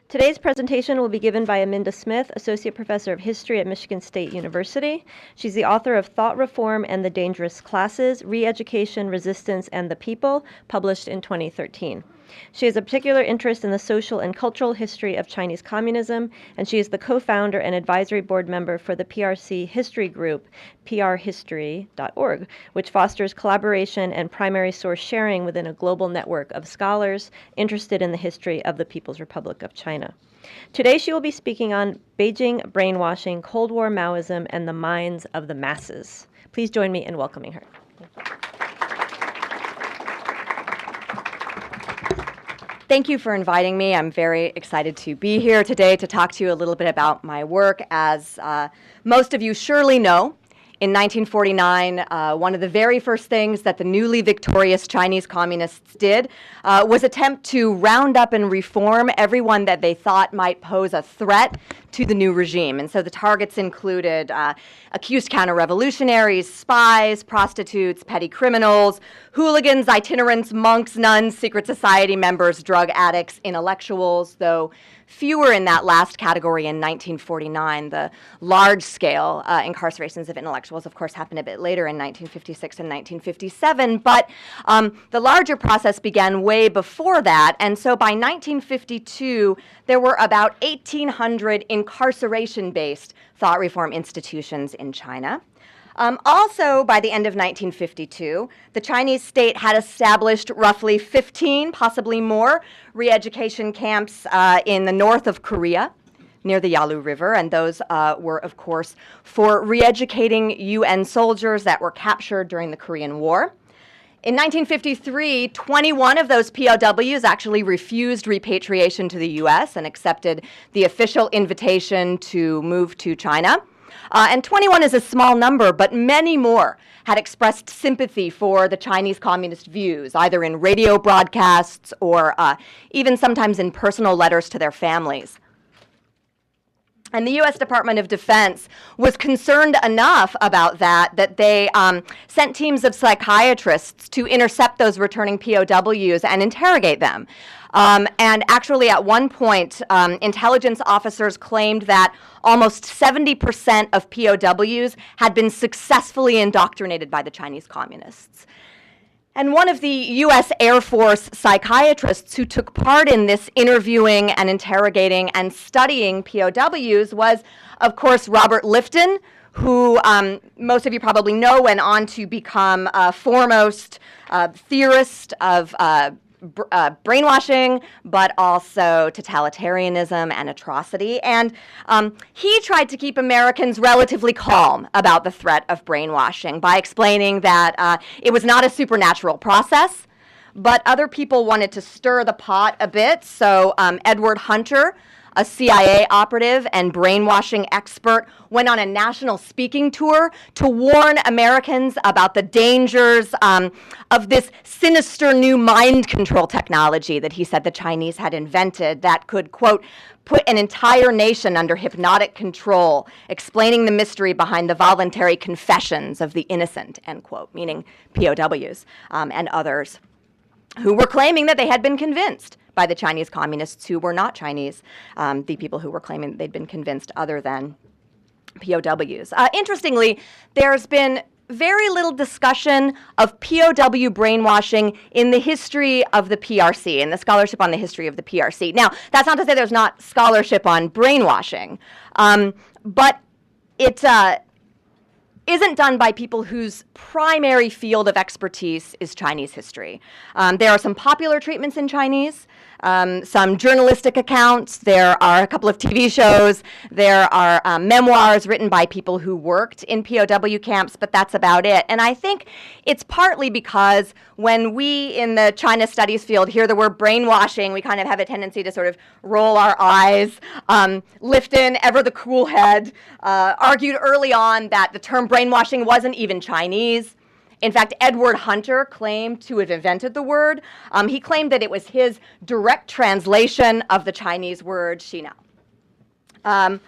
Today's presentation will be given by Aminda Smith, Associate Professor of History at Michigan State University. She's the author of Thought Reform and the Dangerous Classes, Re-Education, Resistance, and the People, published in 2013. She has a particular interest in the social and cultural history of Chinese communism, and she is the co-founder and advisory board member for the PRC History Group, prhistory.org, which fosters collaboration and primary source sharing within a global network of scholars interested in the history of the People's Republic of China. Today she will be speaking on Beijing Brainwashing, Cold War Maoism, and the Minds of the Masses. Please join me in welcoming her. Thank you for inviting me. I'm very excited to be here today to talk to you a little bit about my work. As most of you surely know, in 1949, one of the very first things that the newly victorious Chinese communists did was attempt to round up and reform everyone that they thought might pose a threat to the new regime. And so the targets included accused counter-revolutionaries, spies, prostitutes, petty criminals, hooligans, itinerants, monks, nuns, secret society members, drug addicts, intellectuals, though fewer in that last category in 1949. The large-scale incarcerations of intellectuals, of course, happened a bit later in 1956 and 1957, but the larger process began way before that, and so by 1952, there were about 1,800 incarceration-based thought reform institutions in China. Also, by the end of 1952, the Chinese state had established roughly 15, possibly more, re-education camps in the north of Korea, near the Yalu River, and those were, of course, for re-educating UN soldiers that were captured during the Korean War. In 1953, 21 of those POWs actually refused repatriation to the US and accepted the official invitation to move to China. And 21 is a small number, but many more had expressed sympathy for the Chinese communist views, either in radio broadcasts or even sometimes in personal letters to their families. And the U.S. Department of Defense was concerned enough about that they sent teams of psychiatrists to intercept those returning POWs and interrogate them. And actually, at one point, intelligence officers claimed that almost 70% of POWs had been successfully indoctrinated by the Chinese communists. And one of the U.S. Air Force psychiatrists who took part in this interviewing and interrogating and studying POWs was, of course, Robert Lifton, who most of you probably know went on to become a foremost theorist of brainwashing, but also totalitarianism and atrocity. And he tried to keep Americans relatively calm about the threat of brainwashing by explaining that it was not a supernatural process, but other people wanted to stir the pot a bit. So Edward Hunter, a CIA operative and brainwashing expert, went on a national speaking tour to warn Americans about the dangers of this sinister new mind control technology that he said the Chinese had invented that could, quote, put an entire nation under hypnotic control, explaining the mystery behind the voluntary confessions of the innocent, end quote, meaning POWs and others who were claiming that they had been convinced by the Chinese communists who were not Chinese, the people who were claiming they'd been convinced other than POWs. Interestingly, there's been very little discussion of POW brainwashing in the history of the PRC, in the scholarship on the history of the PRC. Now, that's not to say there's not scholarship on brainwashing, but it isn't done by people whose primary field of expertise is Chinese history. There are some popular treatments in Chinese, some journalistic accounts, there are a couple of TV shows, there are memoirs written by people who worked in POW camps, but that's about it. And I think it's partly because when we in the China studies field hear the word brainwashing, we kind of have a tendency to sort of roll our eyes. Lifton, ever the cool head, argued early on that the term brainwashing wasn't even Chinese. In fact, Edward Hunter claimed to have invented the word. He claimed that it was his direct translation of the Chinese word 洗脑,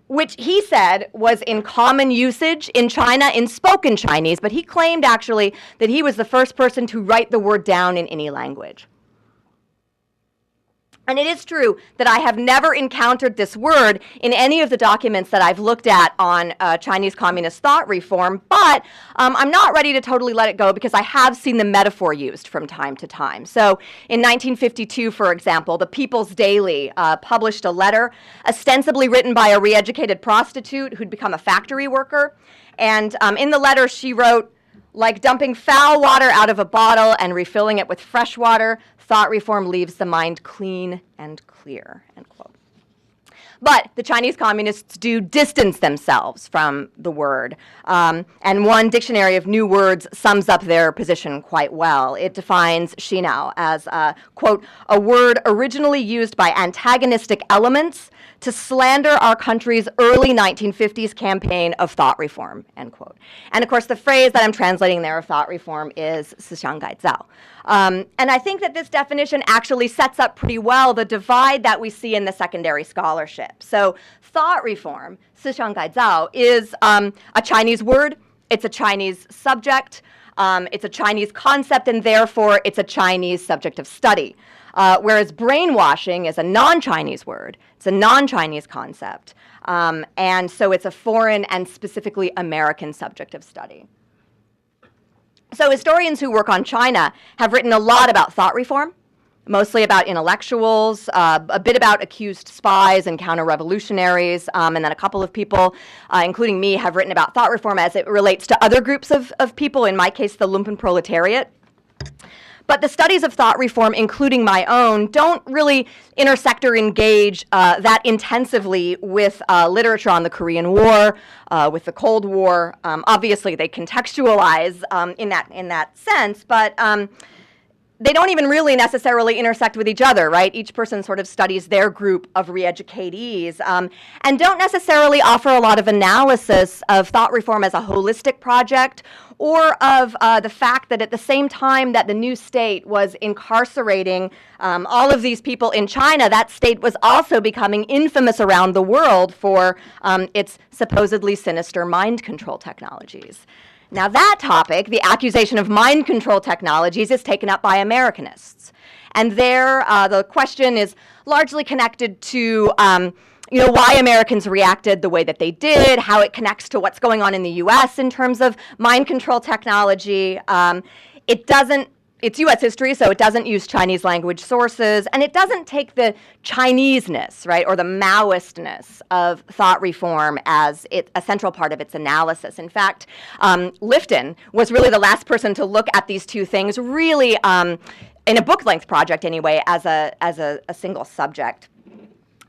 which he said was in common usage in China in spoken Chinese, but he claimed actually that he was the first person to write the word down in any language. And it is true that I have never encountered this word in any of the documents that I've looked at on Chinese Communist thought reform, but I'm not ready to totally let it go because I have seen the metaphor used from time to time. So in 1952, for example, the People's Daily published a letter ostensibly written by a re-educated prostitute who'd become a factory worker. And in the letter she wrote, "Like dumping foul water out of a bottle and refilling it with fresh water, thought reform leaves the mind clean and clear," end quote. But the Chinese communists do distance themselves from the word. And one dictionary of new words sums up their position quite well. It defines "xinao" as, quote, "a word originally used by antagonistic elements to slander our country's early 1950s campaign of thought reform," end quote. And of course, the phrase that I'm translating there of thought reform is 思想改造. And I think that this definition actually sets up pretty well the divide that we see in the secondary scholarship. So thought reform, 思想改造, is a Chinese word, it's a Chinese subject, it's a Chinese concept, and therefore it's a Chinese subject of study. Whereas brainwashing is a non-Chinese word, it's a non-Chinese concept, and so it's a foreign and specifically American subject of study. So historians who work on China have written a lot about thought reform, mostly about intellectuals, a bit about accused spies and counter-revolutionaries, and then a couple of people, including me, have written about thought reform as it relates to other groups of people, in my case, the lumpen proletariat. But the studies of thought reform, including my own, don't really intersect or engage that intensively with literature on the Korean War, with the Cold War. Obviously, they contextualize in that sense, but they don't even really necessarily intersect with each other, right? Each person sort of studies their group of re-educatees and don't necessarily offer a lot of analysis of thought reform as a holistic project or of the fact that at the same time that the new state was incarcerating all of these people in China, that state was also becoming infamous around the world for its supposedly sinister mind control technologies. Now that topic, the accusation of mind control technologies, is taken up by Americanists. And there, the question is largely connected to why Americans reacted the way that they did, how it connects to what's going on in the US in terms of mind control technology. It's US history, so it doesn't use Chinese language sources, and it doesn't take the Chineseness, right, or the Maoistness of thought reform as a central part of its analysis. In fact, Lifton was really the last person to look at these two things really in a book-length project anyway, as a single subject.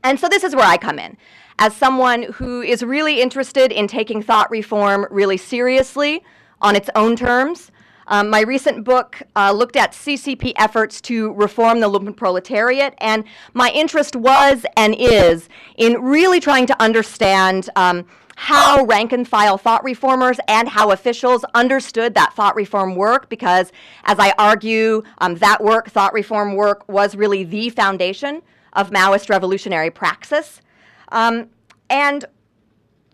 And so this is where I come in, as someone who is really interested in taking thought reform really seriously on its own terms. My recent book looked at CCP efforts to reform the lumpen proletariat, and my interest was and is in really trying to understand how rank-and-file thought reformers and how officials understood that thought reform work, because as I argue, that work, thought reform work, was really the foundation of Maoist revolutionary praxis. And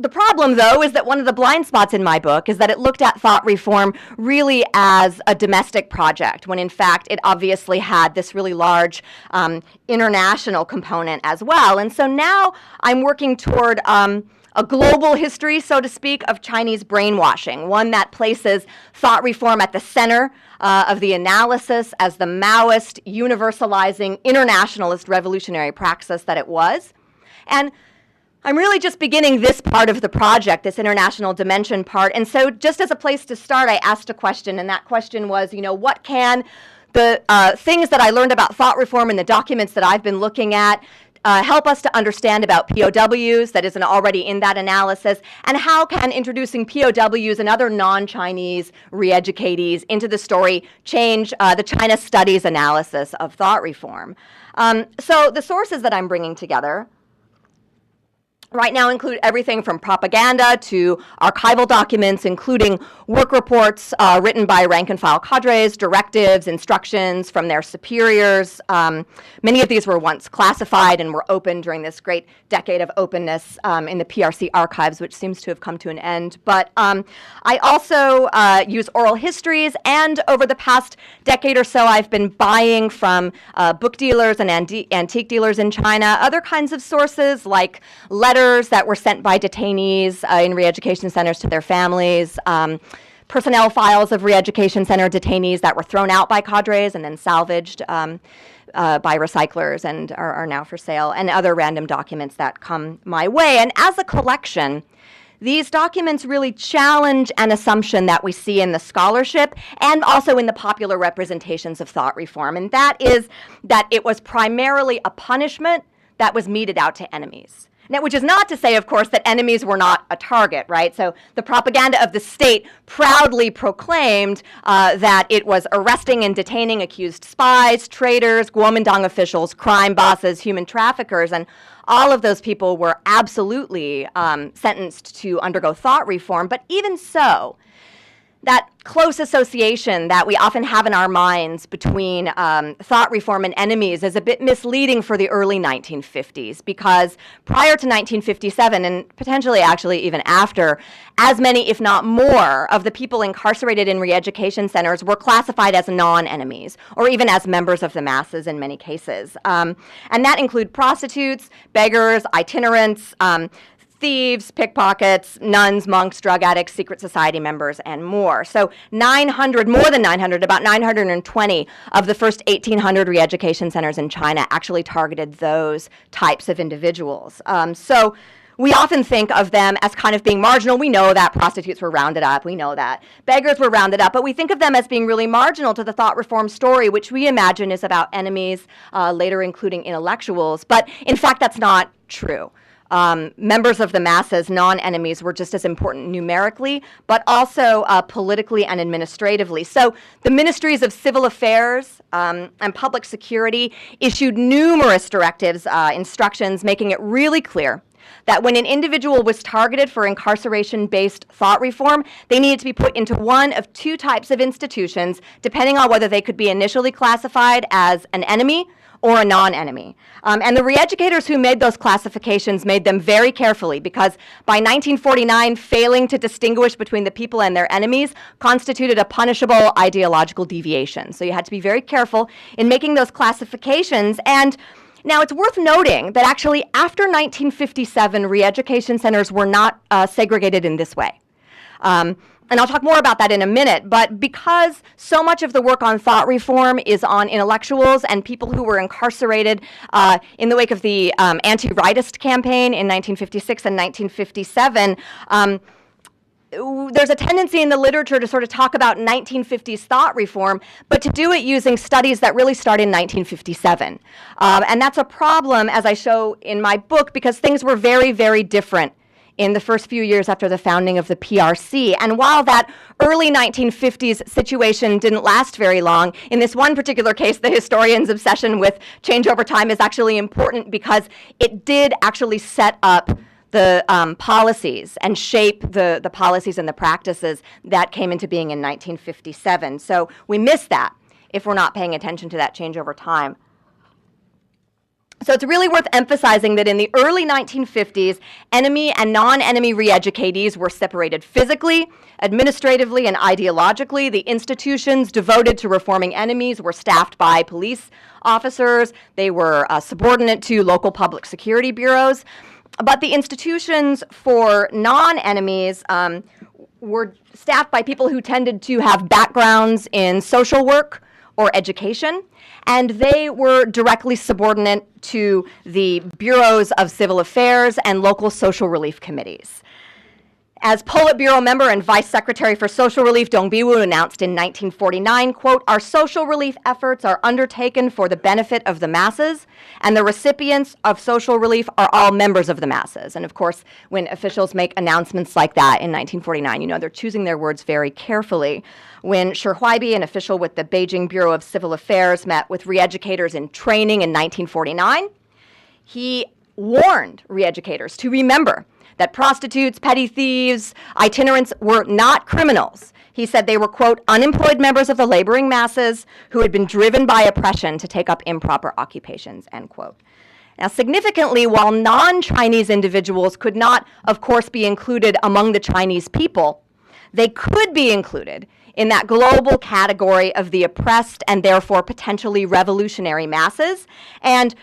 the problem, though, is that one of the blind spots in my book is that it looked at thought reform really as a domestic project, when in fact it obviously had this really large international component as well. And so now I'm working toward a global history, so to speak, of Chinese brainwashing, one that places thought reform at the center of the analysis as the Maoist, universalizing, internationalist revolutionary praxis that it was. And I'm really just beginning this part of the project, this international dimension part, and so just as a place to start, I asked a question, and that question was, what can the things that I learned about thought reform in the documents that I've been looking at help us to understand about POWs that isn't already in that analysis, and how can introducing POWs and other non-Chinese re-educatees into the story change the China studies analysis of thought reform? So the sources that I'm bringing together right now include everything from propaganda to archival documents, including work reports written by rank-and-file cadres, directives, instructions from their superiors. Many of these were once classified and were open during this great decade of openness in the PRC archives, which seems to have come to an end. But I also use oral histories, and over the past decade or so, I've been buying from book dealers and antique dealers in China other kinds of sources like letters that were sent by detainees in re-education centers to their families, personnel files of re-education center detainees that were thrown out by cadres and then salvaged by recyclers and are now for sale, and other random documents that come my way. And as a collection, these documents really challenge an assumption that we see in the scholarship and also in the popular representations of thought reform, and that is that it was primarily a punishment that was meted out to enemies. Now, which is not to say, of course, that enemies were not a target, right? So the propaganda of the state proudly proclaimed that it was arresting and detaining accused spies, traitors, Kuomintang officials, crime bosses, human traffickers, and all of those people were absolutely sentenced to undergo thought reform. But even so, that close association that we often have in our minds between thought reform and enemies is a bit misleading for the early 1950s, because prior to 1957, and potentially actually even after, as many, if not more, of the people incarcerated in re-education centers were classified as non-enemies, or even as members of the masses in many cases. And that include prostitutes, beggars, itinerants, thieves, pickpockets, nuns, monks, drug addicts, secret society members, and more. So 900, more than 900, about 920 of the first 1,800 re-education centers in China actually targeted those types of individuals. So we often think of them as kind of being marginal. We know that prostitutes were rounded up. We know that beggars were rounded up. But we think of them as being really marginal to the thought reform story, which we imagine is about enemies, later including intellectuals. But in fact, that's not true. Members of the masses, non-enemies, were just as important numerically, but also politically and administratively. So the ministries of civil affairs and public security issued numerous directives, instructions, making it really clear that when an individual was targeted for incarceration-based thought reform, they needed to be put into one of two types of institutions, depending on whether they could be initially classified as an enemy or a non-enemy. And the re-educators who made those classifications made them very carefully, because by 1949, failing to distinguish between the people and their enemies constituted a punishable ideological deviation. So you had to be very careful in making those classifications. And now it's worth noting that actually after 1957, re-education centers were not segregated in this way. And I'll talk more about that in a minute, but because so much of the work on thought reform is on intellectuals and people who were incarcerated in the wake of the anti-rightist campaign in 1956 and 1957, there's a tendency in the literature to sort of talk about 1950s thought reform, but to do it using studies that really start in 1957. And that's a problem, as I show in my book, because things were very, very different in the first few years after the founding of the PRC. And while that early 1950s situation didn't last very long, in this one particular case, the historian's obsession with change over time is actually important because it did actually set up the policies and shape the policies and the practices that came into being in 1957. So we miss that if we're not paying attention to that change over time. So it's really worth emphasizing that in the early 1950s, enemy and non-enemy re-educatees were separated physically, administratively, and ideologically. The institutions devoted to reforming enemies were staffed by police officers. They were subordinate to local public security bureaus. But the institutions for non-enemies were staffed by people who tended to have backgrounds in social work or education, and they were directly subordinate to the bureaus of civil affairs and local social relief committees. As Politburo member and Vice Secretary for Social Relief Dong Biwu announced in 1949, quote, "Our social relief efforts are undertaken for the benefit of the masses, and the recipients of social relief are all members of the masses." And of course, when officials make announcements like that in 1949, you know, they're choosing their words very carefully. When Shi Huaibi, an official with the Beijing Bureau of Civil Affairs, met with re-educators in training in 1949, he warned re-educators to remember that prostitutes, petty thieves, itinerants were not criminals. He said they were, quote, unemployed members of the laboring masses who had been driven by oppression to take up improper occupations, end quote. Now, significantly, while non-Chinese individuals could not, of course, be included among the Chinese people, they could be included in that global category of the oppressed and therefore potentially revolutionary masses. And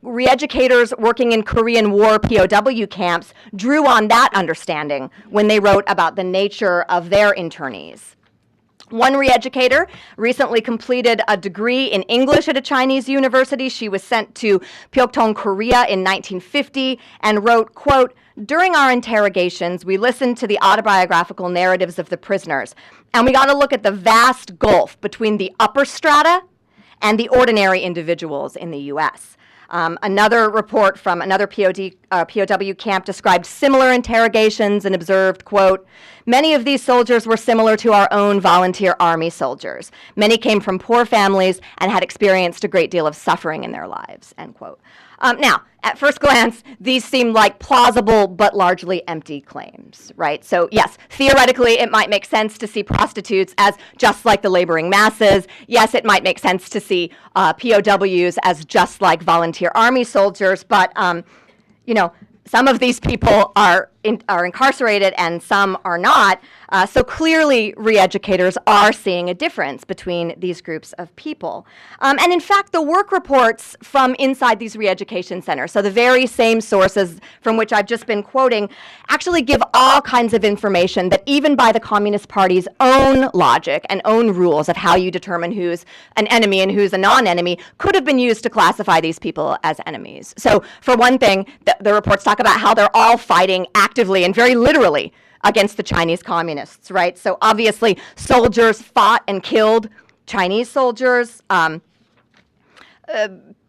re-educators working in Korean War POW camps drew on that understanding when they wrote about the nature of their internees. One re-educator recently completed a degree in English at a Chinese university. She was sent to Pyeongtaek, Korea in 1950 and wrote, quote, during our interrogations, we listened to the autobiographical narratives of the prisoners, and we got to look at the vast gulf between the upper strata and the ordinary individuals in the U.S. Another report from another POW camp described similar interrogations and observed, quote, many of these soldiers were similar to our own volunteer army soldiers. Many came from poor families and had experienced a great deal of suffering in their lives, end quote. Now, at first glance, these seem like plausible but largely empty claims, right? So yes, theoretically, it might make sense to see prostitutes as just like the laboring masses. Yes, it might make sense to see POWs as just like volunteer army soldiers, but you know, some of these people are incarcerated and some are not. So clearly, re-educators are seeing a difference between these groups of people. And in fact, the work reports from inside these re-education centers, so the very same sources from which I've just been quoting, actually give all kinds of information that even by the Communist Party's own logic and own rules of how you determine who's an enemy and who's a non-enemy could have been used to classify these people as enemies. So for one thing, the reports talk about how they're all fighting actively and very literally against the Chinese communists, right? So obviously, soldiers fought and killed Chinese soldiers.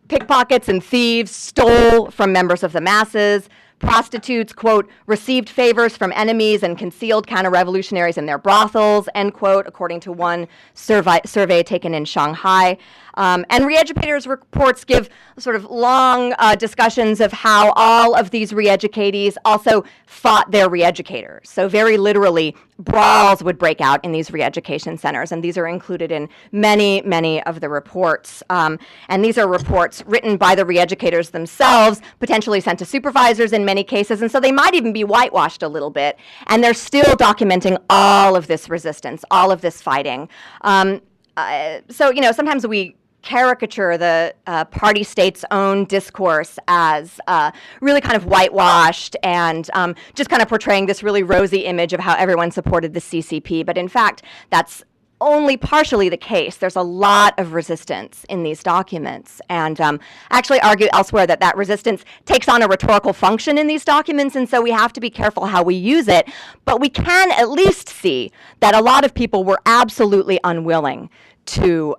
Pickpockets and thieves stole from members of the masses. Prostitutes, quote, received favors from enemies and concealed counter-revolutionaries in their brothels, end quote, according to one survey taken in Shanghai. And re-educators' reports give sort of long discussions of how all of these re-educatees also fought their re-educators. So very literally, brawls would break out in these re-education centers, and these are included in many, many of the reports. And these are reports written by the re-educators themselves, potentially sent to supervisors in many cases, and so they might even be whitewashed a little bit. And they're still documenting all of this resistance, all of this fighting. So, you know, sometimes we caricature the party state's own discourse as really kind of whitewashed and just kind of portraying this really rosy image of how everyone supported the CCP. But in fact, that's only partially the case. There's a lot of resistance in these documents. And I actually argue elsewhere that that resistance takes on a rhetorical function in these documents, and so we have to be careful how we use it. But we can at least see that a lot of people were absolutely unwilling to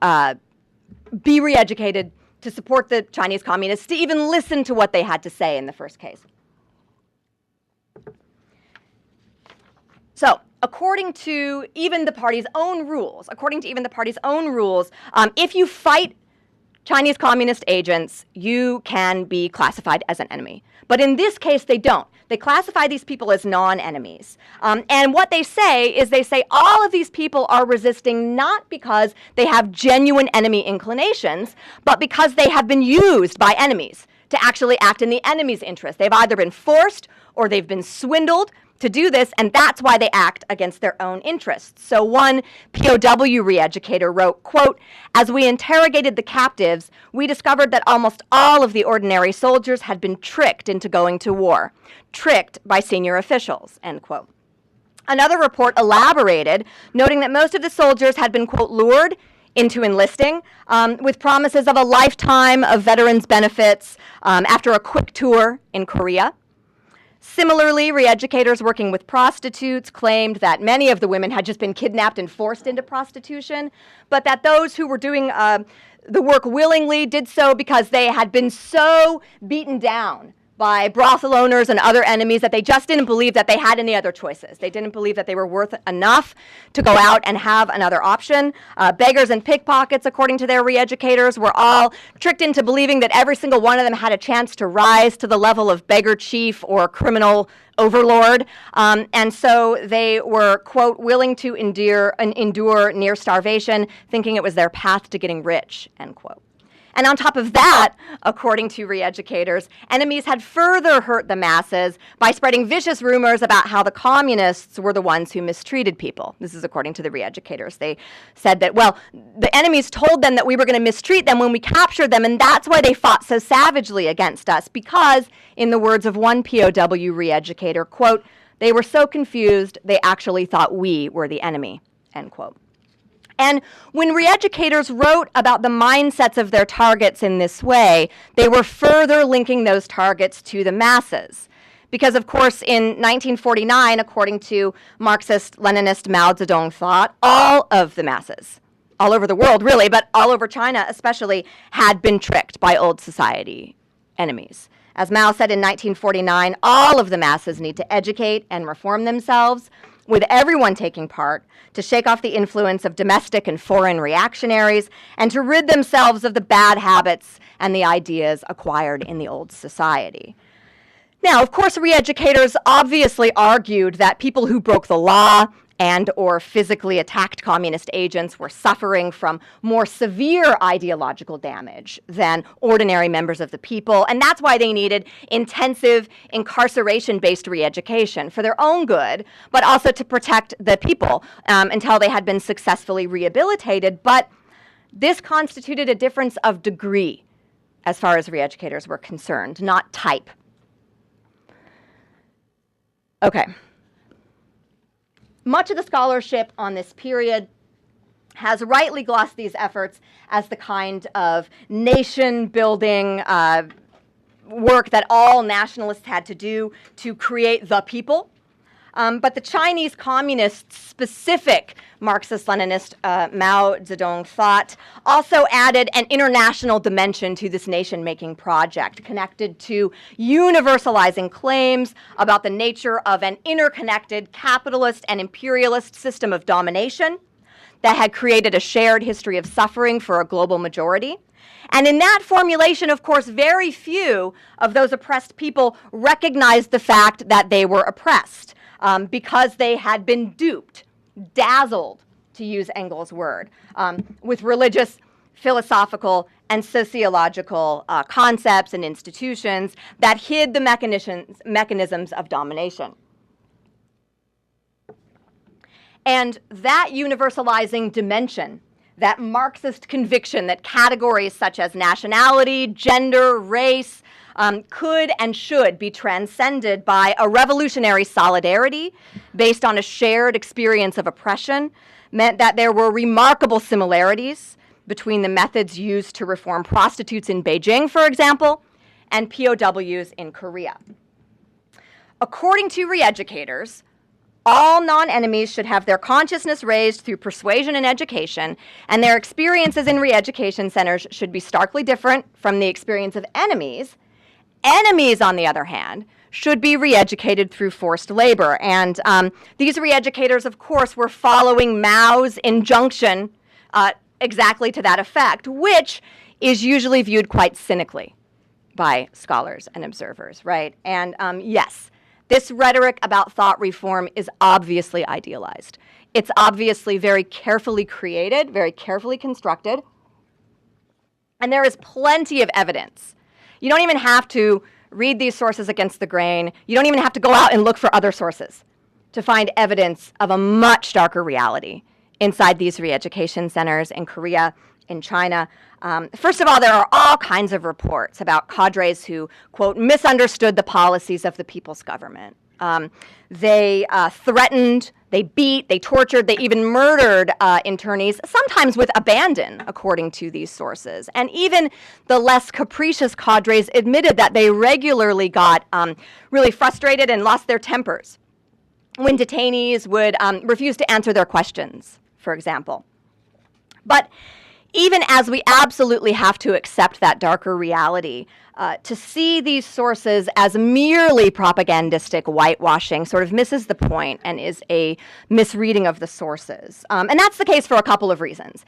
be re-educated, to support the Chinese communists, to even listen to what they had to say in the first case. So, according to even the party's own rules, if you fight Chinese communist agents, you can be classified as an enemy. But in this case, they don't. They classify these people as non-enemies. And what they say is they say all of these people are resisting not because they have genuine enemy inclinations, but because they have been used by enemies to actually act in the enemy's interest. They've either been forced or they've been swindled to do this, and that's why they act against their own interests. So one POW re-educator wrote, quote, as we interrogated the captives, we discovered that almost all of the ordinary soldiers had been tricked into going to war, tricked by senior officials, end quote. Another report elaborated, noting that most of the soldiers had been, quote, lured into enlisting with promises of a lifetime of veterans' benefits after a quick tour in Korea. Similarly, re-educators working with prostitutes claimed that many of the women had just been kidnapped and forced into prostitution, but that those who were doing the work willingly did so because they had been so beaten down by brothel owners and other enemies that they just didn't believe that they had any other choices. They didn't believe that they were worth enough to go out and have another option. Beggars and pickpockets, according to their re-educators, were all tricked into believing that every single one of them had a chance to rise to the level of beggar chief or criminal overlord. And so they were, quote, willing to endure near starvation, thinking it was their path to getting rich, end quote. And on top of that, according to re-educators, enemies had further hurt the masses by spreading vicious rumors about how the communists were the ones who mistreated people. This is according to the re-educators. They said that, well, the enemies told them that we were going to mistreat them when we captured them, and that's why they fought so savagely against us, because, in the words of one POW re-educator, quote, they were so confused they actually thought we were the enemy, end quote. And when re-educators wrote about the mindsets of their targets in this way, they were further linking those targets to the masses. Because, of course, in 1949, according to Marxist-Leninist Mao Zedong thought, all of the masses, all over the world really, but all over China especially, had been tricked by old society enemies. As Mao said in 1949, all of the masses need to educate and reform themselves, with everyone taking part, to shake off the influence of domestic and foreign reactionaries, and to rid themselves of the bad habits and the ideas acquired in the old society. Now, of course, re-educators obviously argued that people who broke the law and or physically attacked communist agents were suffering from more severe ideological damage than ordinary members of the people, and that's why they needed intensive incarceration-based re-education for their own good, but also to protect the people until they had been successfully rehabilitated. But this constituted a difference of degree as far as re-educators were concerned, not type. Okay. Much of the scholarship on this period has rightly glossed these efforts as the kind of nation-building work that all nationalists had to do to create the people. But the Chinese communists' specific Marxist-Leninist Mao Zedong thought also added an international dimension to this nation-making project, connected to universalizing claims about the nature of an interconnected capitalist and imperialist system of domination that had created a shared history of suffering for a global majority. And in that formulation, of course, very few of those oppressed people recognized the fact that they were oppressed. Because they had been duped, dazzled, to use Engels' word, with religious, philosophical, and sociological concepts and institutions that hid the mechanisms of domination. And that universalizing dimension, that Marxist conviction that categories such as nationality, gender, race, could and should be transcended by a revolutionary solidarity based on a shared experience of oppression, meant that there were remarkable similarities between the methods used to reform prostitutes in Beijing, for example, and POWs in Korea. According to re-educators, all non-enemies should have their consciousness raised through persuasion and education, and their experiences in re-education centers should be starkly different from the experience of enemies. Enemies, on the other hand, should be re-educated through forced labor. And these re-educators, of course, were following Mao's injunction exactly to that effect, which is usually viewed quite cynically by scholars and observers, right? And yes, this rhetoric about thought reform is obviously idealized. It's obviously very carefully created, very carefully constructed. And there is plenty of evidence. You don't even have to read these sources against the grain. You don't even have to go out and look for other sources to find evidence of a much darker reality inside these re-education centers in Korea, in China. First of all, there are all kinds of reports about cadres who, quote, misunderstood the policies of the people's government. They threatened, they beat, they tortured, they even murdered internees, sometimes with abandon, according to these sources. And even the less capricious cadres admitted that they regularly got really frustrated and lost their tempers when detainees would refuse to answer their questions, for example. But even as we absolutely have to accept that darker reality, to see these sources as merely propagandistic whitewashing sort of misses the point and is a misreading of the sources. And that's the case for a couple of reasons.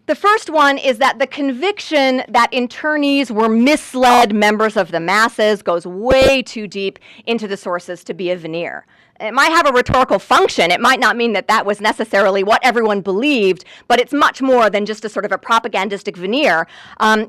The first one is that the conviction that internees were misled members of the masses goes way too deep into the sources to be a veneer. It might have a rhetorical function. It might not mean that that was necessarily what everyone believed, but it's much more than just a sort of a propagandistic veneer.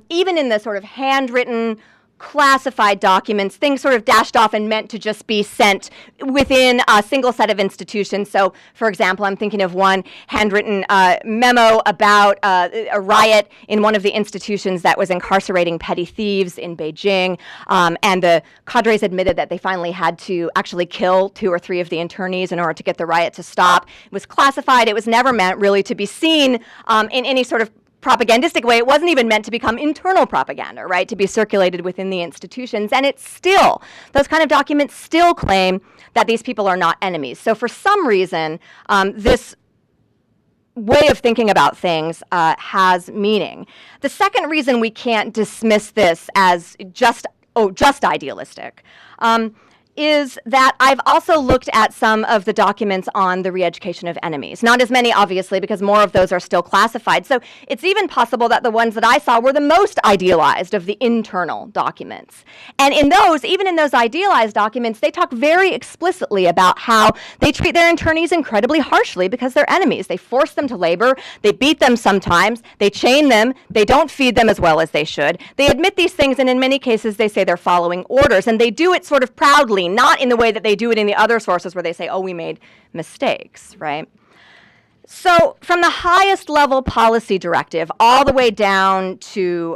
Even in the sort of handwritten, classified documents, things sort of dashed off and meant to just be sent within a single set of institutions. So, for example, I'm thinking of one handwritten memo about a riot in one of the institutions that was incarcerating petty thieves in Beijing, and the cadres admitted that they finally had to actually kill 2 or 3 of the internees in order to get the riot to stop. It was classified. It was never meant really to be seen in any sort of propagandistic way. It wasn't even meant to become internal propaganda, right, to be circulated within the institutions. And it's still, those kind of documents still claim that these people are not enemies. So for some reason, this way of thinking about things has meaning. The second reason we can't dismiss this as just idealistic is that I've also looked at some of the documents on the re-education of enemies. Not as many, obviously, because more of those are still classified. So it's even possible that the ones that I saw were the most idealized of the internal documents. And in those, even in those idealized documents, they talk very explicitly about how they treat their internees incredibly harshly because they're enemies. They force them to labor, they beat them sometimes, they chain them, they don't feed them as well as they should. They admit these things, and in many cases they say they're following orders, and they do it sort of proudly, not in the way that they do it in the other sources where they say, oh, we made mistakes, right? So from the highest level policy directive all the way down to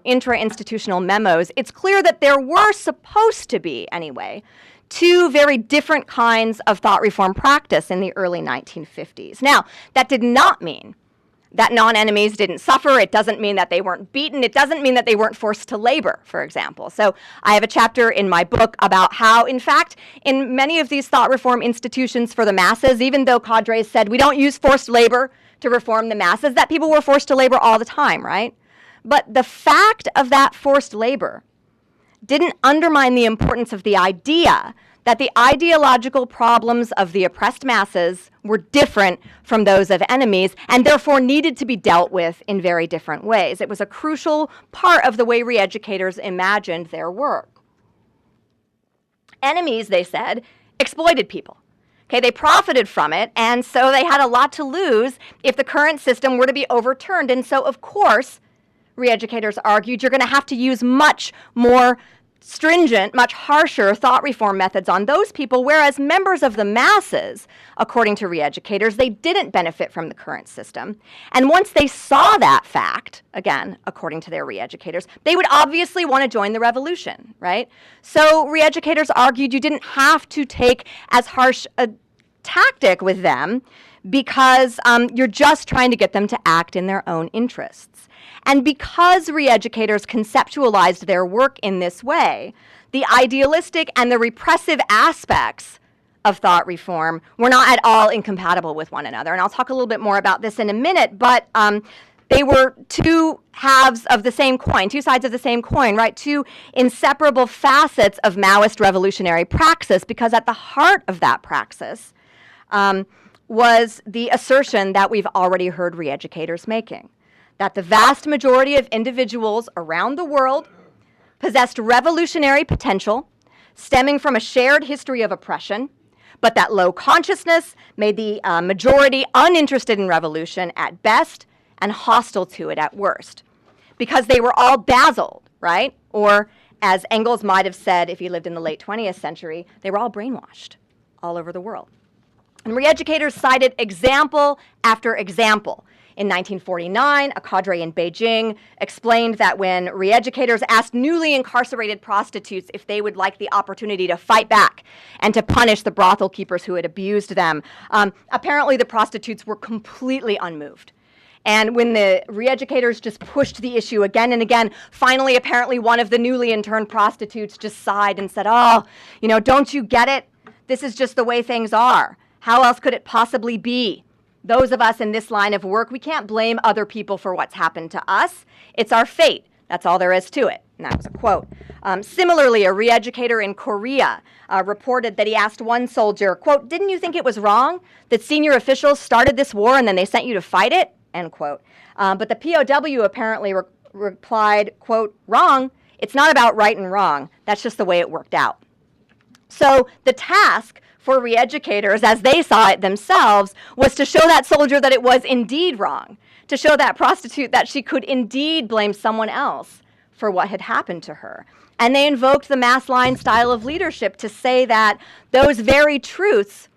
intra-institutional memos, it's clear that there were supposed to be, anyway, 2 very different kinds of thought reform practice in the early 1950s. Now, that did not mean that non-enemies didn't suffer. It doesn't mean that they weren't beaten. It doesn't mean that they weren't forced to labor, for example. So I have a chapter in my book about how, in fact, in many of these thought reform institutions for the masses, even though cadres said we don't use forced labor to reform the masses, that people were forced to labor all the time, right? But the fact of that forced labor didn't undermine the importance of the idea that the ideological problems of the oppressed masses were different from those of enemies and therefore needed to be dealt with in very different ways. It was a crucial part of the way re-educators imagined their work. Enemies, they said, exploited people. Okay, they profited from it, and so they had a lot to lose if the current system were to be overturned. And so, of course, re-educators argued you're going to have to use much more stringent, much harsher thought reform methods on those people, whereas members of the masses, according to re-educators, they didn't benefit from the current system. And once they saw that fact, again, according to their re-educators, they would obviously want to join the revolution, right? So re-educators argued you didn't have to take as harsh a tactic with them because you're just trying to get them to act in their own interests. And because re-educators conceptualized their work in this way, the idealistic and the repressive aspects of thought reform were not at all incompatible with one another. And I'll talk a little bit more about this in a minute, but they were 2 halves of the same coin, 2 sides of the same coin, right? 2 inseparable facets of Maoist revolutionary praxis, because at the heart of that praxis was the assertion that we've already heard re-educators making, that the vast majority of individuals around the world possessed revolutionary potential stemming from a shared history of oppression, but that low consciousness made the majority uninterested in revolution at best and hostile to it at worst, because they were all dazzled, right? Or as Engels might have said if he lived in the late 20th century, they were all brainwashed all over the world. And re-educators cited example after example. In 1949, a cadre in Beijing explained that when re-educators asked newly incarcerated prostitutes if they would like the opportunity to fight back and to punish the brothel keepers who had abused them, apparently the prostitutes were completely unmoved. And when the re-educators just pushed the issue again and again, finally, apparently, one of the newly interned prostitutes just sighed and said, oh, don't you get it? This is just the way things are. How else could it possibly be? those of us in this line of work, we can't blame other people for what's happened to us. It's our fate. That's all there is to it. And that was a quote. Similarly, a re-educator in Korea reported that he asked one soldier, quote, "Didn't you think it was wrong that senior officials started this war and then they sent you to fight it?" End quote. But the POW apparently replied, quote, "Wrong. It's not about right and wrong. That's just the way it worked out." So the task for re-educators, as they saw it themselves, was to show that soldier that it was indeed wrong, to show that prostitute that she could indeed blame someone else for what had happened to her. And they invoked the mass line style of leadership to say that those very truths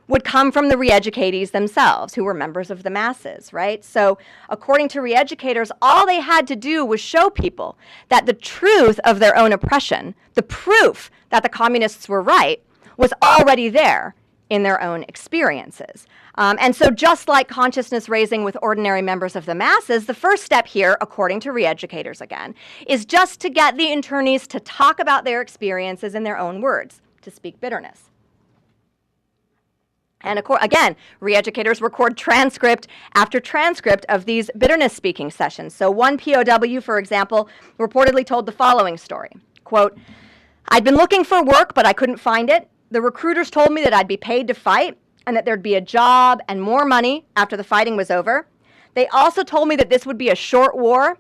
would come from the re-educatees themselves, who were members of the masses, right? So according to re-educators, all they had to do was show people that the truth of their own oppression, the proof that the communists were right, was already there in their own experiences. And so just like consciousness raising with ordinary members of the masses, the first step here, according to re-educators again, is just to get the internees to talk about their experiences in their own words, to speak bitterness. And again, re-educators record transcript after transcript of these bitterness speaking sessions. So one POW, for example, reportedly told the following story, quote, "I'd been looking for work, but I couldn't find it. The recruiters told me that I'd be paid to fight and that there'd be a job and more money after the fighting was over. They also told me that this would be a short war,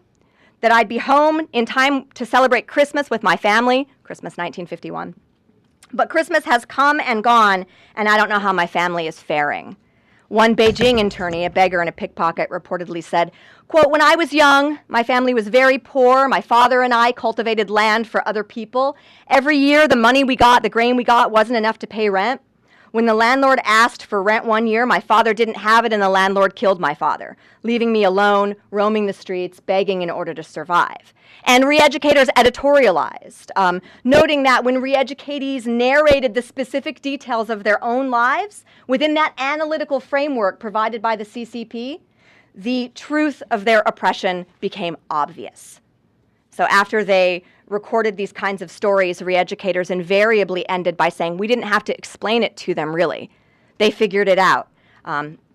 that I'd be home in time to celebrate Christmas with my family," Christmas 1951. "But Christmas has come and gone, and I don't know how my family is faring." One Beijing internee, a beggar and a pickpocket, reportedly said, quote, "When I was young, my family was very poor. My father and I cultivated land for other people. Every year, the money we got, the grain we got, wasn't enough to pay rent. When the landlord asked for rent one year, my father didn't have it, and the landlord killed my father, leaving me alone, roaming the streets, begging in order to survive." And re-educators editorialized, noting that when re-educatees narrated the specific details of their own lives within that analytical framework provided by the CCP, the truth of their oppression became obvious. So after they recorded these kinds of stories, re-educators invariably ended by saying, "We didn't have to explain it to them, really. They figured it out."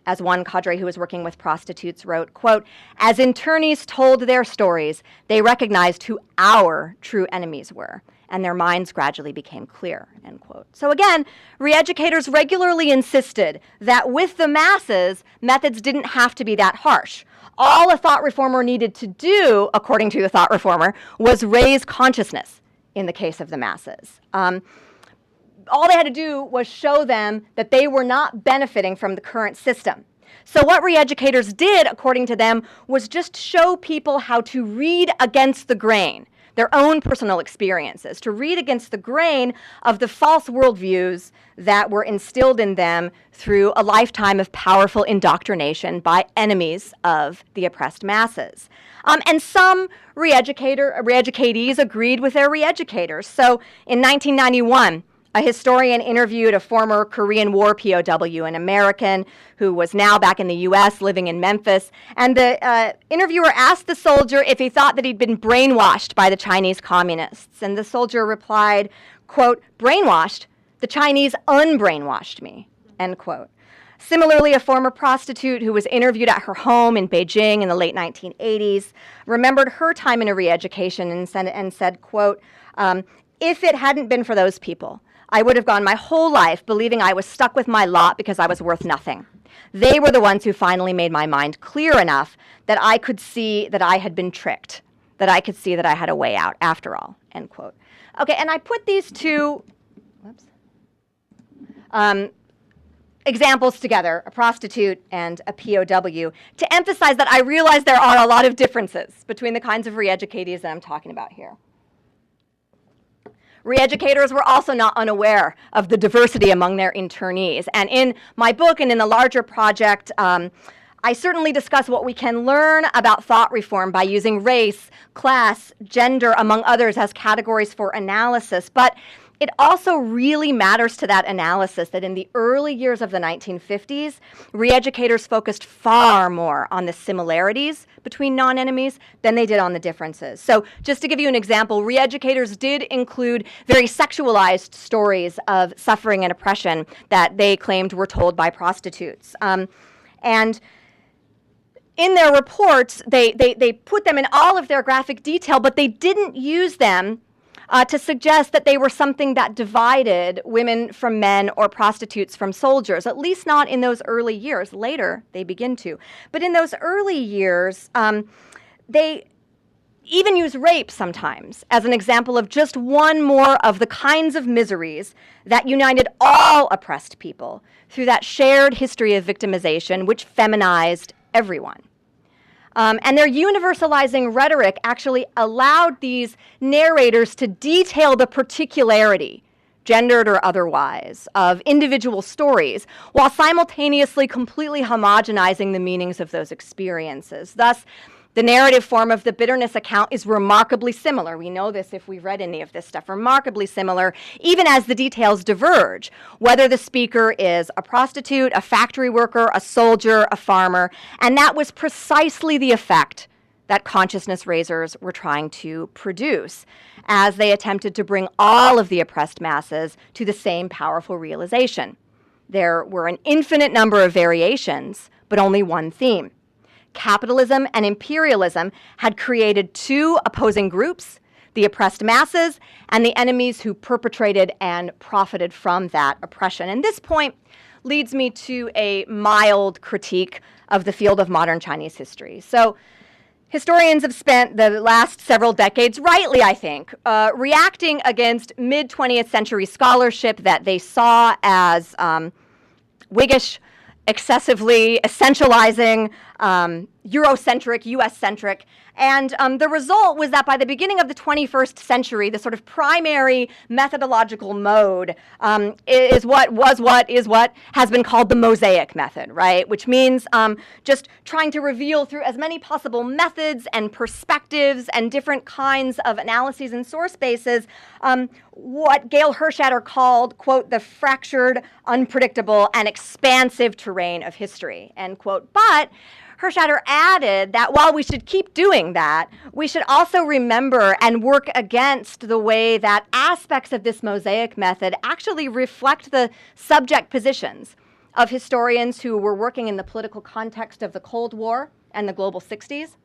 As one cadre who was working with prostitutes wrote, quote, "As internees told their stories, they recognized who our true enemies were, and their minds gradually became clear," end quote. So again, re-educators regularly insisted that with the masses, methods didn't have to be that harsh. All a thought reformer needed to do, according to the thought reformer, was raise consciousness in the case of the masses. All they had to do was show them that they were not benefiting from the current system. So what re-educators did, according to them, was just show people how to read against the grain, their own personal experiences, to read against the grain of the false worldviews that were instilled in them through a lifetime of powerful indoctrination by enemies of the oppressed masses. And some re-educatees agreed with their re-educators. So in 1991, a historian interviewed a former Korean War POW, an American who was now back in the US living in Memphis. And the interviewer asked the soldier if he thought that he'd been brainwashed by the Chinese communists. And the soldier replied, quote, "Brainwashed? The Chinese unbrainwashed me," end quote. Similarly, a former prostitute who was interviewed at her home in Beijing in the late 1980s remembered her time in a re-education and said, quote, "If it hadn't been for those people, I would have gone my whole life believing I was stuck with my lot because I was worth nothing. They were the ones who finally made my mind clear enough that I could see that I had been tricked, that I could see that I had a way out after all," end quote. Okay, and I put these two examples together, a prostitute and a POW, to emphasize that I realize there are a lot of differences between the kinds of re-educatees that I'm talking about here. Re-educators were also not unaware of the diversity among their internees. And in my book and in the larger project, I certainly discuss what we can learn about thought reform by using race, class, gender, among others, as categories for analysis. But it also really matters to that analysis that in the early years of the 1950s, re-educators focused far more on the similarities between non-enemies than they did on the differences. So just to give you an example, re-educators did include very sexualized stories of suffering and oppression that they claimed were told by prostitutes. And in their reports, they put them in all of their graphic detail, but they didn't use them to suggest that they were something that divided women from men or prostitutes from soldiers, at least not in those early years. Later, they begin to. But in those early years, they even use rape sometimes as an example of just one more of the kinds of miseries that united all oppressed people through that shared history of victimization, which feminized everyone. And their universalizing rhetoric actually allowed these narrators to detail the particularity, gendered or otherwise, of individual stories, while simultaneously completely homogenizing the meanings of those experiences. Thus, the narrative form of the bitterness account is remarkably similar. We know this if we've read any of this stuff, remarkably similar, even as the details diverge, whether the speaker is a prostitute, a factory worker, a soldier, a farmer, and that was precisely the effect that consciousness raisers were trying to produce as they attempted to bring all of the oppressed masses to the same powerful realization. There were an infinite number of variations, but only one theme. Capitalism and imperialism had created two opposing groups, the oppressed masses and the enemies who perpetrated and profited from that oppression. And this point leads me to a mild critique of the field of modern Chinese history. So historians have spent the last several decades, rightly I think, reacting against mid-20th century scholarship that they saw as Whiggish, excessively essentializing, Eurocentric, US-centric. And the result was that by the beginning of the 21st century, the sort of primary methodological mode is what has been called the Mosaic Method, right? Which means just trying to reveal through as many possible methods and perspectives and different kinds of analyses and source bases what Gail Hirschadder called, quote, the fractured, unpredictable, and expansive terrain of history, end quote. But Hirschadder added that while we should keep doing that, we should also remember and work against the way that aspects of this Mosaic method actually reflect the subject positions of historians who were working in the political context of the Cold War and the global 60s.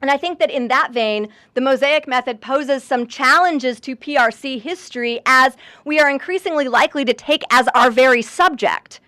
And I think that in that vein, the Mosaic Method poses some challenges to PRC history, as we are increasingly likely to take as our very subject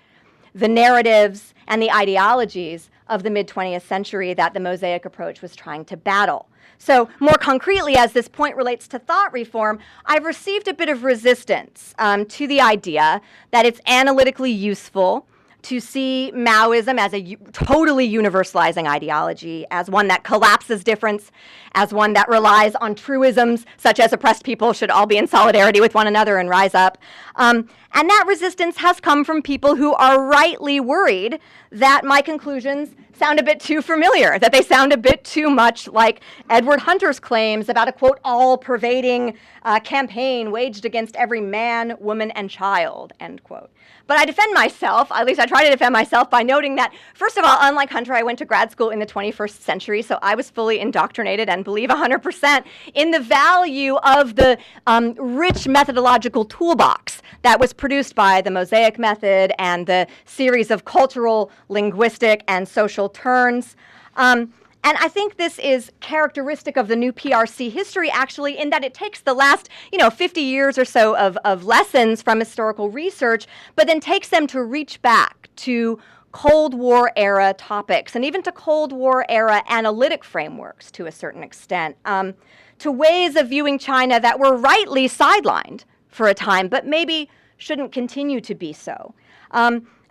the narratives and the ideologies of the mid-20th century that the Mosaic approach was trying to battle. So more concretely, as this point relates to thought reform, I've received a bit of resistance to the idea that it's analytically useful to see Maoism as a totally universalizing ideology, as one that collapses difference, as one that relies on truisms such as oppressed people should all be in solidarity with one another and rise up. And that resistance has come from people who are rightly worried that my conclusions sound a bit too familiar, that they sound a bit too much like Edward Hunter's claims about a, quote, all-pervading campaign waged against every man, woman, and child, end quote. But I defend myself, at least I try to defend myself, by noting that, first of all, unlike Hunter, I went to grad school in the 21st century, so I was fully indoctrinated and believe 100% in the value of the rich methodological toolbox that was produced by the Mosaic Method and the series of cultural, linguistic, and social turns. And I think this is characteristic of the new PRC history, actually, in that it takes the last, 50 years or so of lessons from historical research, but then takes them to reach back to Cold War era topics and even to Cold War era analytic frameworks to a certain extent, to ways of viewing China that were rightly sidelined for a time, but maybe shouldn't continue to be so.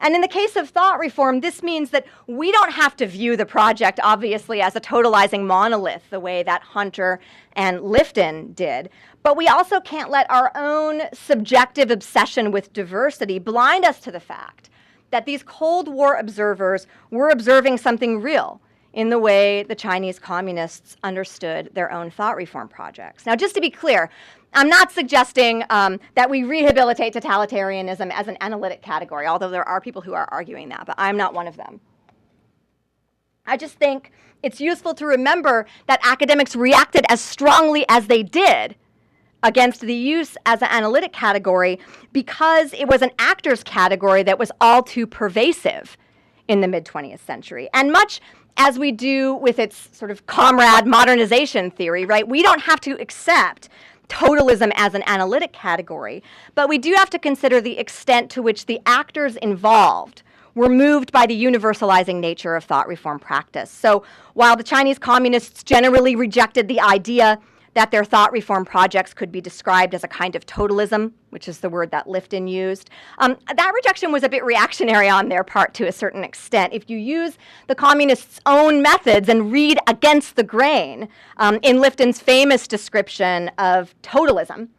And in the case of thought reform, this means that we don't have to view the project, obviously, as a totalizing monolith, the way that Hunter and Lifton did. But we also can't let our own subjective obsession with diversity blind us to the fact that these Cold War observers were observing something real in the way the Chinese communists understood their own thought reform projects. Now, just to be clear, I'm not suggesting that we rehabilitate totalitarianism as an analytic category, although there are people who are arguing that, but I'm not one of them. I just think it's useful to remember that academics reacted as strongly as they did against the use as an analytic category because it was an actors category that was all too pervasive in the mid-20th century. And much as we do with its sort of comrade modernization theory, right, we don't have to accept totalism as an analytic category, but we do have to consider the extent to which the actors involved were moved by the universalizing nature of thought reform practice. So while the Chinese communists generally rejected the idea that their thought reform projects could be described as a kind of totalism, which is the word that Lifton used, that rejection was a bit reactionary on their part to a certain extent. If you use the communists' own methods and read against the grain in Lifton's famous description of totalism,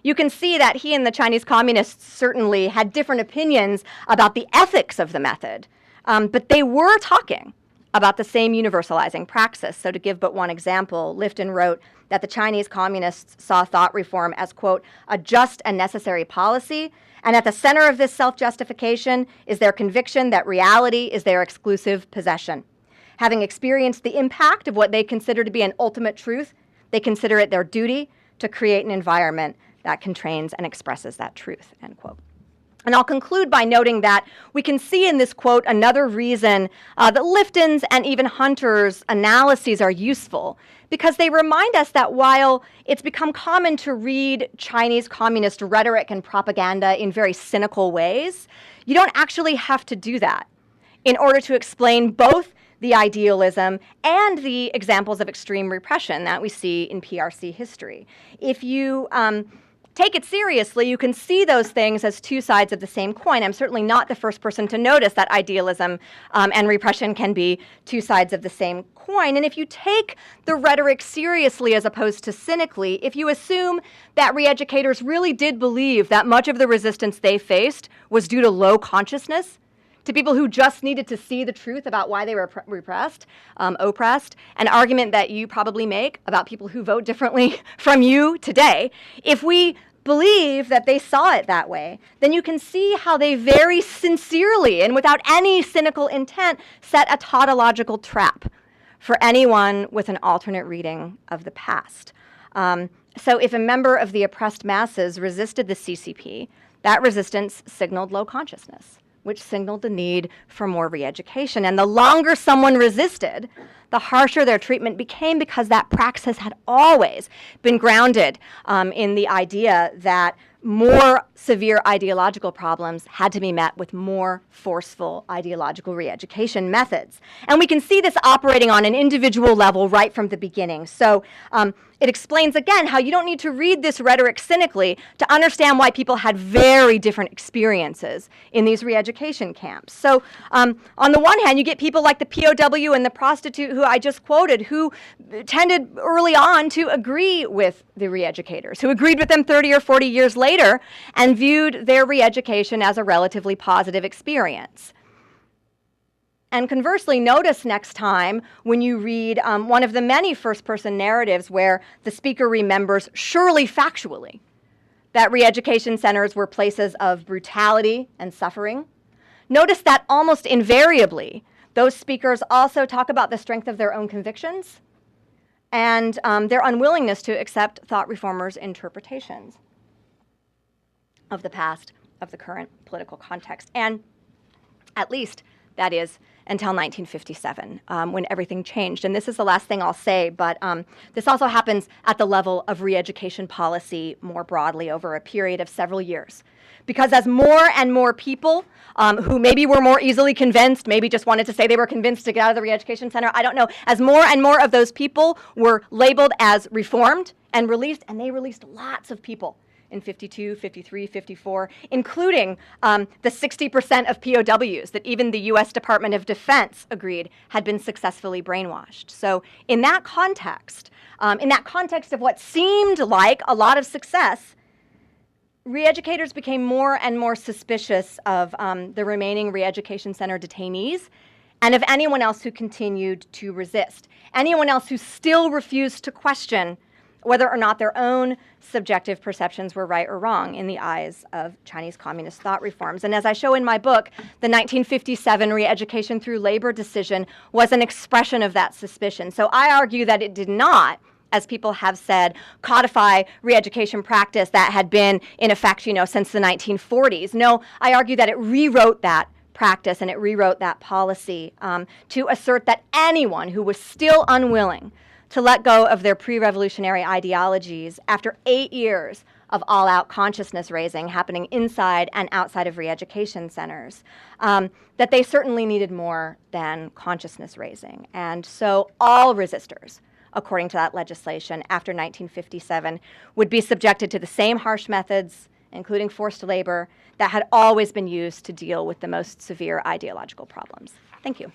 you can see that he and the Chinese communists certainly had different opinions about the ethics of the method, but they were talking about the same universalizing praxis. So to give but one example, Lifton wrote that the Chinese communists saw thought reform as, quote, a just and necessary policy, and at the center of this self-justification is their conviction that reality is their exclusive possession. Having experienced the impact of what they consider to be an ultimate truth, they consider it their duty to create an environment that contains and expresses that truth, end quote. And I'll conclude by noting that we can see in this quote another reason that Lifton's and even Hunter's analyses are useful, because they remind us that while it's become common to read Chinese communist rhetoric and propaganda in very cynical ways, you don't actually have to do that in order to explain both the idealism and the examples of extreme repression that we see in PRC history. If you take it seriously, you can see those things as two sides of the same coin. I'm certainly not the first person to notice that idealism and repression can be two sides of the same coin. And if you take the rhetoric seriously as opposed to cynically, if you assume that re-educators really did believe that much of the resistance they faced was due to low consciousness, to people who just needed to see the truth about why they were oppressed, an argument that you probably make about people who vote differently from you today, if we believe that they saw it that way, then you can see how they very sincerely and without any cynical intent set a tautological trap for anyone with an alternate reading of the past. So if a member of the oppressed masses resisted the CCP, that resistance signaled low consciousness, which signaled the need for more re-education. And the longer someone resisted, the harsher their treatment became, because that praxis had always been grounded in the idea that more severe ideological problems had to be met with more forceful ideological re-education methods. And we can see this operating on an individual level right from the beginning. So it explains, again, how you don't need to read this rhetoric cynically to understand why people had very different experiences in these re-education camps. So on the one hand, you get people like the POW and the prostitute who I just quoted, who tended early on to agree with the re-educators, who agreed with them 30 or 40 years later and viewed their re-education as a relatively positive experience. And conversely, notice next time when you read one of the many first-person narratives where the speaker remembers, surely factually, that re-education centers were places of brutality and suffering. Notice that almost invariably, those speakers also talk about the strength of their own convictions and their unwillingness to accept thought reformers' interpretations of the past, of the current political context. And at least, that is, until 1957, when everything changed. And this is the last thing I'll say, but this also happens at the level of re-education policy more broadly over a period of several years. Because as more and more people who maybe were more easily convinced, maybe just wanted to say they were convinced to get out of the re-education center, I don't know, as more and more of those people were labeled as reformed and released, and they released lots of people in 52, 53, 54, including the 60% of POWs that even the US Department of Defense agreed had been successfully brainwashed. So in that context of what seemed like a lot of success, re-educators became more and more suspicious of the remaining re-education center detainees and of anyone else who continued to resist, anyone else who still refused to question whether or not their own subjective perceptions were right or wrong in the eyes of Chinese communist thought reforms. And as I show in my book, the 1957 re-education through labor decision was an expression of that suspicion. So I argue that it did not as people have said, codify re-education practice that had been in effect, since the 1940s. No, I argue that it rewrote that practice and it rewrote that policy to assert that anyone who was still unwilling to let go of their pre-revolutionary ideologies after 8 years of all-out consciousness raising happening inside and outside of re-education centers, that they certainly needed more than consciousness raising. And so all resistors, according to that legislation, after 1957, would be subjected to the same harsh methods, including forced labor, that had always been used to deal with the most severe ideological problems. Thank you.